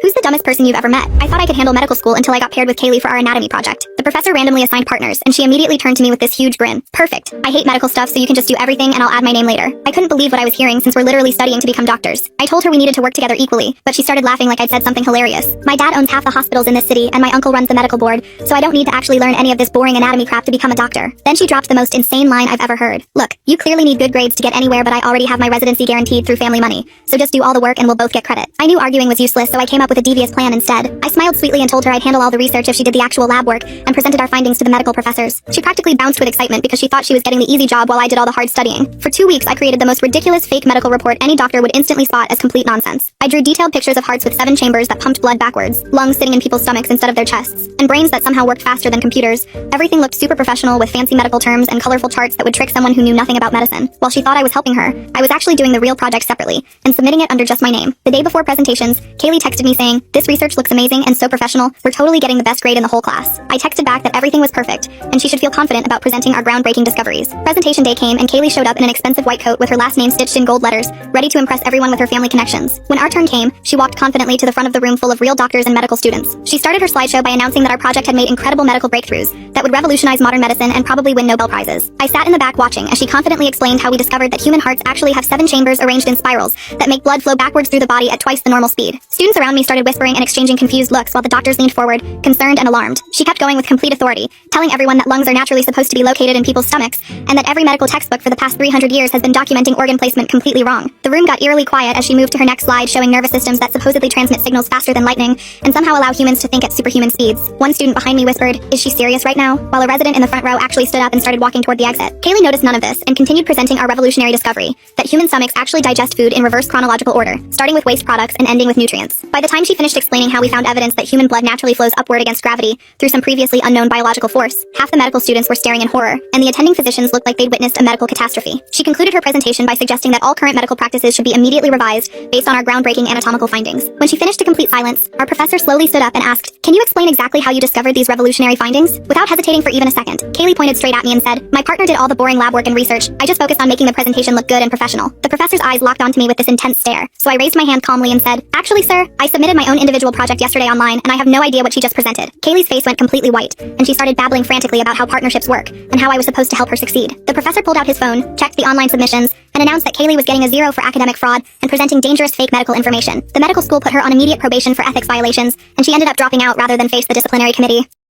Who's the dumbest person you've ever met? I thought I could handle medical school until I got paired with Kaylee for our anatomy project. The professor randomly assigned partners, and she immediately turned to me with this huge grin. Perfect. I hate medical stuff, so you can just do everything and I'll add my name later. I couldn't believe what I was hearing since we're literally studying to become doctors. I told her we needed to work together equally, but she started laughing like I'd said something hilarious. My dad owns half the hospitals in this city, and my uncle runs the medical board, so I don't need to actually learn any of this boring anatomy crap to become a doctor. Then she dropped the most insane line I've ever heard. Look, you clearly need good grades to get anywhere, but I already have my residency guaranteed through family money, so just do all the work and we'll both get credit. I knew arguing was useless, so I came up with a devious plan instead. I smiled sweetly and told her I'd handle all the research if she did the actual lab work, and presented our findings to the medical professors. She practically bounced with excitement because she thought she was getting the easy job while I did all the hard studying. For 2 weeks, I created the most ridiculous fake medical report any doctor would instantly spot as complete nonsense. I drew detailed pictures of hearts with 7 chambers that pumped blood backwards, lungs sitting in people's stomachs instead of their chests, and brains that somehow worked faster than computers. Everything looked super professional with fancy medical terms and colorful charts that would trick someone who knew nothing about medicine. While she thought I was helping her, I was actually doing the real project separately and submitting it under just my name. The day before presentations, Kaylee texted me saying, "This research looks amazing and so professional, we're totally getting the best grade in the whole class." I texted back that everything was perfect, and she should feel confident about presenting our groundbreaking discoveries. Presentation day came, and Kaylee showed up in an expensive white coat with her last name stitched in gold letters, ready to impress everyone with her family connections. When our turn came, she walked confidently to the front of the room full of real doctors and medical students. She started her slideshow by announcing that our project had made incredible medical breakthroughs that would revolutionize modern medicine and probably win Nobel Prizes. I sat in the back watching as she confidently explained how we discovered that human hearts actually have 7 chambers arranged in spirals that make blood flow backwards through the body at twice the normal speed. Students around me started whispering and exchanging confused looks while the doctors leaned forward, concerned and alarmed. She kept going with complete authority, telling everyone that lungs are naturally supposed to be located in people's stomachs, and that every medical textbook for the past 300 years has been documenting organ placement completely wrong. The room got eerily quiet as she moved to her next slide, showing nervous systems that supposedly transmit signals faster than lightning and somehow allow humans to think at superhuman speeds. One student behind me whispered, "Is she serious right now?" while a resident in the front row actually stood up and started walking toward the exit. Kaylee noticed none of this and continued presenting our revolutionary discovery, that human stomachs actually digest food in reverse chronological order, starting with waste products and ending with nutrients. By the time she finished explaining how we found evidence that human blood naturally flows upward against gravity through some previously unknown biological force, half the medical students were staring in horror, and the attending physicians looked like they'd witnessed a medical catastrophe. She concluded her presentation by suggesting that all current medical practices should be immediately revised based on our groundbreaking anatomical findings. When she finished to complete silence, our professor slowly stood up and asked, "Can you explain exactly how you discovered these revolutionary findings?" Without hesitating for even a second, Kaylee pointed straight at me and said, "My partner did all the boring lab work and research. I just focused on making the presentation look good and professional." The professor's eyes locked onto me with this intense stare, so I raised my hand calmly and said, "Actually, sir, I submitted my own individual project yesterday online, and I have no idea what she just presented." Kaylee's face went completely white, and she started babbling frantically about how partnerships work and how I was supposed to help her succeed. The professor pulled out his phone, checked the online submissions, and announced that Kaylee was getting a 0 for academic fraud and presenting dangerous fake medical information. The medical school put her on immediate probation for ethics violations, and she ended up dropping out rather than face the disciplinary committee.